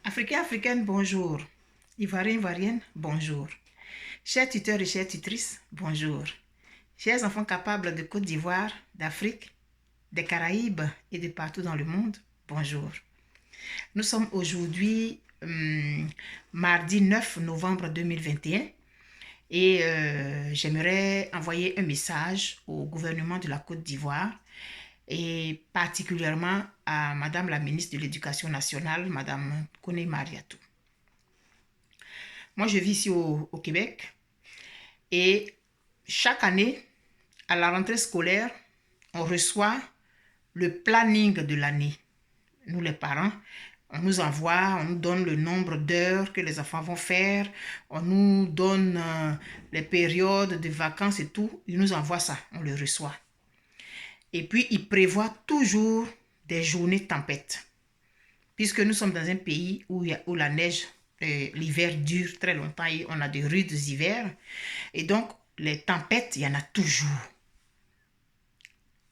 Africains, Africaines, bonjour. Ivoiriens, Ivoiriennes, bonjour. Chers tuteurs et chères tutrices, bonjour. Chers enfants capables de Côte d'Ivoire, d'Afrique, des Caraïbes et de partout dans le monde, bonjour. Nous sommes aujourd'hui mardi 9 novembre 2021 et j'aimerais envoyer un message au gouvernement de la Côte d'Ivoire et particulièrement à Madame la ministre de l'Éducation nationale, Madame Kone Mariatou. Moi, je vis ici au Québec et chaque année, à la rentrée scolaire, on reçoit le planning de l'année. Nous, les parents, on nous envoie, on nous donne le nombre d'heures que les enfants vont faire, on nous donne les périodes de vacances et tout. Ils nous envoient ça, on le reçoit. Et puis, ils prévoient toujours des journées tempêtes. Puisque nous sommes dans un pays où la neige, l'hiver dure très longtemps et on a de rudes hivers. Et donc, les tempêtes, il y en a toujours.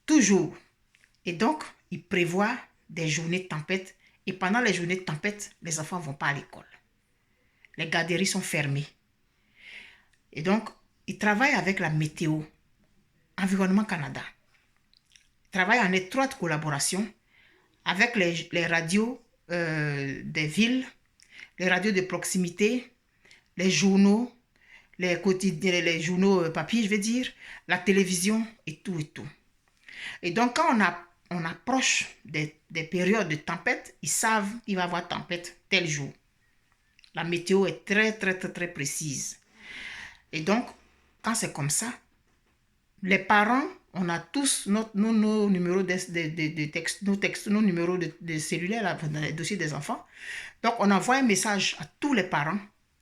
Toujours. Et donc, ils prévoient des journées tempêtes. Et pendant les journées de tempête, les enfants ne vont pas à l'école. Les garderies sont fermées. Et donc, ils travaillent avec la météo, Environnement Canada. Ils travaillent en étroite collaboration avec les radios des villes, les radios de proximité, les journaux, les journaux papier, je veux dire, la télévision et tout et tout. Et donc, quand on approche des périodes de tempête, ils savent qu'il va y avoir tempête tel jour. La météo est très, très, très, très précise. Et donc, quand c'est comme ça, les parents, on a tous nos numéros de texte, nos numéros de cellulaire là, dans les dossiers des enfants. Donc, on envoie un message à tous les parents.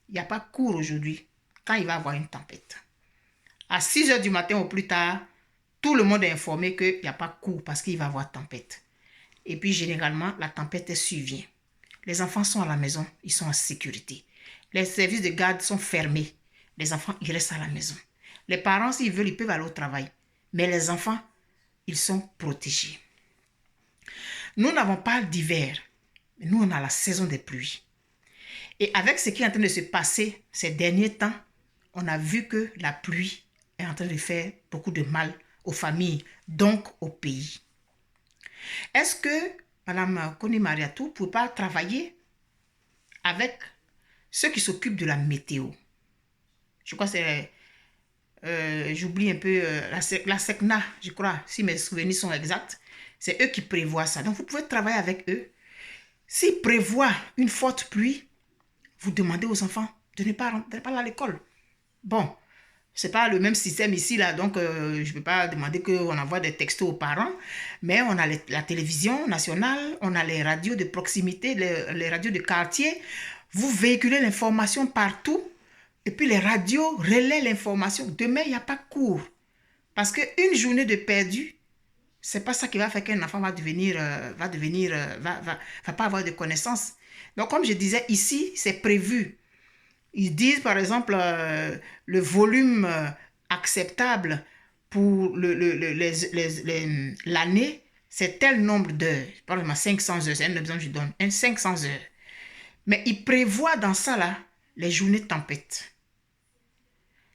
Il n'y a pas cours aujourd'hui quand il va y avoir une tempête. À 6 h du matin au plus tard, tout le monde est informé qu'il n'y a pas cours parce qu'il va y avoir tempête. Et puis, généralement, la tempête est suivie. Les enfants sont à la maison, ils sont en sécurité. Les services de garde sont fermés. Les enfants, ils restent à la maison. Les parents, s'ils veulent, ils peuvent aller au travail. Mais les enfants, ils sont protégés. Nous n'avons pas d'hiver. Nous, on a la saison des pluies. Et avec ce qui est en train de se passer ces derniers temps, on a vu que la pluie est en train de faire beaucoup de mal aux familles, donc au pays. Est-ce que Mme Kone Mariatou ne peut pas travailler avec ceux qui s'occupent de la météo? Je crois que c'est... j'oublie un peu la SECNA, je crois, si mes souvenirs sont exacts. C'est eux qui prévoient ça. Donc, vous pouvez travailler avec eux. S'ils prévoient une forte pluie, vous demandez aux enfants de ne pas aller à l'école. Bon, ce n'est pas le même système ici, là, donc je ne peux pas demander qu'on envoie des textos aux parents, mais on a la télévision nationale, on a les radios de proximité, les radios de quartier. Vous véhiculez l'information partout. Et puis les radios relaient l'information. Demain, il n'y a pas cours. Parce qu'une journée de perdu, ce n'est pas ça qui va faire qu'un enfant va pas avoir de connaissances. Donc, comme je disais, ici, c'est prévu. Ils disent, par exemple, le volume acceptable pour l'année, c'est tel nombre d'heures. Par exemple, 500 heures. C'est un exemple que je donne. 500 heures. Mais ils prévoient dans ça, là, les journées de tempête.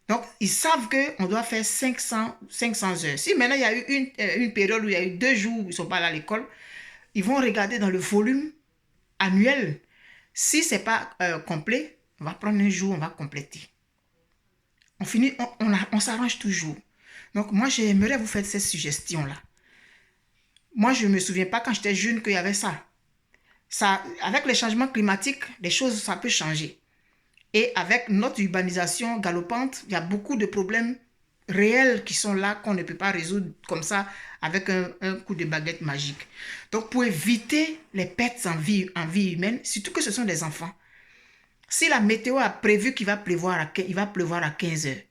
Donc, ils savent qu'on doit faire 500 heures. Si maintenant, il y a eu une période où il y a eu 2 jours où ils ne sont pas allés à l'école, ils vont regarder dans le volume annuel. Si ce n'est pas complet, on va prendre un jour, on va compléter. On s'arrange toujours. Donc, moi, j'aimerais vous faire cette suggestion-là. Moi, je ne me souviens pas quand j'étais jeune qu'il y avait ça. Avec les changements climatiques, les choses, ça peut changer. Et avec notre urbanisation galopante, il y a beaucoup de problèmes réels qui sont là qu'on ne peut pas résoudre comme ça avec un coup de baguette magique. Donc, pour éviter les pertes en vie humaine, surtout que ce sont des enfants, si la météo a prévu qu'il va pleuvoir à 15 heures,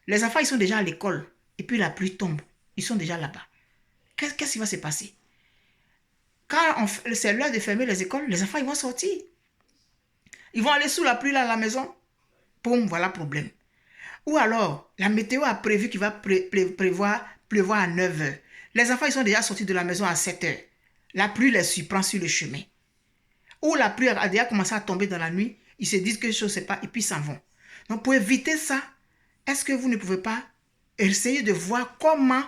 les enfants, ils sont déjà à l'école et puis la pluie tombe. Ils sont déjà là-bas. Qu'est-ce qui va se passer? Quand c'est l'heure de fermer les écoles, les enfants, ils vont sortir. Ils vont aller sous la pluie là à la maison. Poum, voilà le problème. Ou alors, la météo a prévu qu'il va pleuvoir à 9 heures. Les enfants, ils sont déjà sortis de la maison à 7 heures. La pluie les surprend sur le chemin. Ou la pluie a déjà commencé à tomber dans la nuit, ils se disent que je ne sais pas, et puis ils s'en vont. Donc, pour éviter ça, est-ce que vous ne pouvez pas essayer de voir comment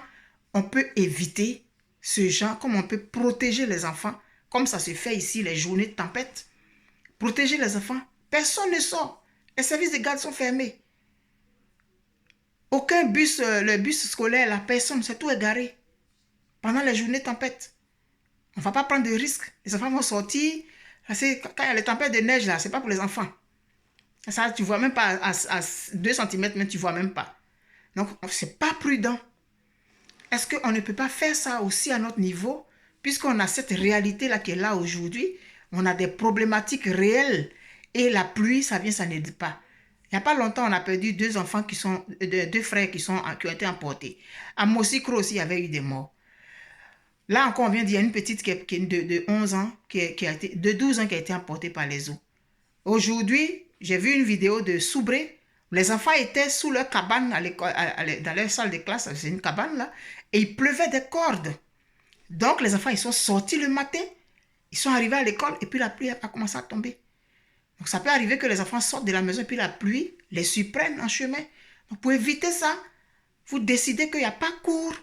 on peut éviter ce genre, comment on peut protéger les enfants, comme ça se fait ici, les journées de tempête. Protéger les enfants. Personne ne sort. Les services de garde sont fermés. Aucun bus, le bus scolaire, la personne, c'est tout égaré. Pendant les journées de tempête. On ne va pas prendre de risques. Les enfants vont sortir. Quand il y a les tempêtes de neige, là, ce n'est pas pour les enfants. Ça, tu ne vois même pas à 2 cm, mais tu ne vois même pas. Donc, ce n'est pas prudent. Est-ce qu'on ne peut pas faire ça aussi à notre niveau? Puisqu'on a cette réalité-là qui est là aujourd'hui, on a des problématiques réelles. Et la pluie, ça vient, ça n'aide pas. Il n'y a pas longtemps, on a perdu 2 enfants deux frères qui ont été emportés. À Mosikro aussi, il y avait eu des morts. Là encore, on vient dire, il y a une petite qui est de 11 ans, de 12 ans qui a été emportée par les eaux. Aujourd'hui, j'ai vu une vidéo de Soubré. Les enfants étaient sous leur cabane à l'école, dans leur salle de classe, c'est une cabane là, et il pleuvait des cordes. Donc les enfants, ils sont sortis le matin, ils sont arrivés à l'école et puis la pluie a commencé à tomber. Donc ça peut arriver que les enfants sortent de la maison et puis la pluie les surprenne en chemin. Donc pour éviter ça, vous décidez qu'il n'y a pas cours.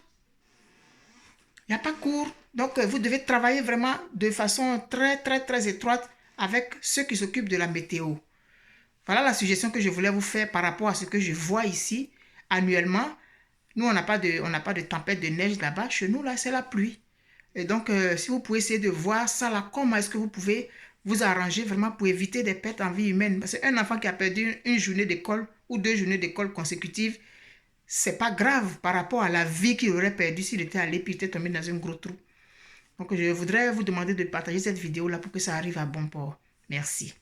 Il n'y a pas cours. Donc vous devez travailler vraiment de façon très, très, très étroite avec ceux qui s'occupent de la météo. Voilà la suggestion que je voulais vous faire par rapport à ce que je vois ici annuellement. Nous, on n'a pas de tempête de neige là-bas. Chez nous, là, c'est la pluie. Et donc, si vous pouvez essayer de voir ça là, comment est-ce que vous pouvez vous arranger vraiment pour éviter des pertes en vie humaine. Parce qu'un enfant qui a perdu une journée d'école ou 2 journées d'école consécutives, c'est pas grave par rapport à la vie qu'il aurait perdue s'il était allé puis était tombé dans un gros trou. Donc, je voudrais vous demander de partager cette vidéo là pour que ça arrive à bon port. Merci.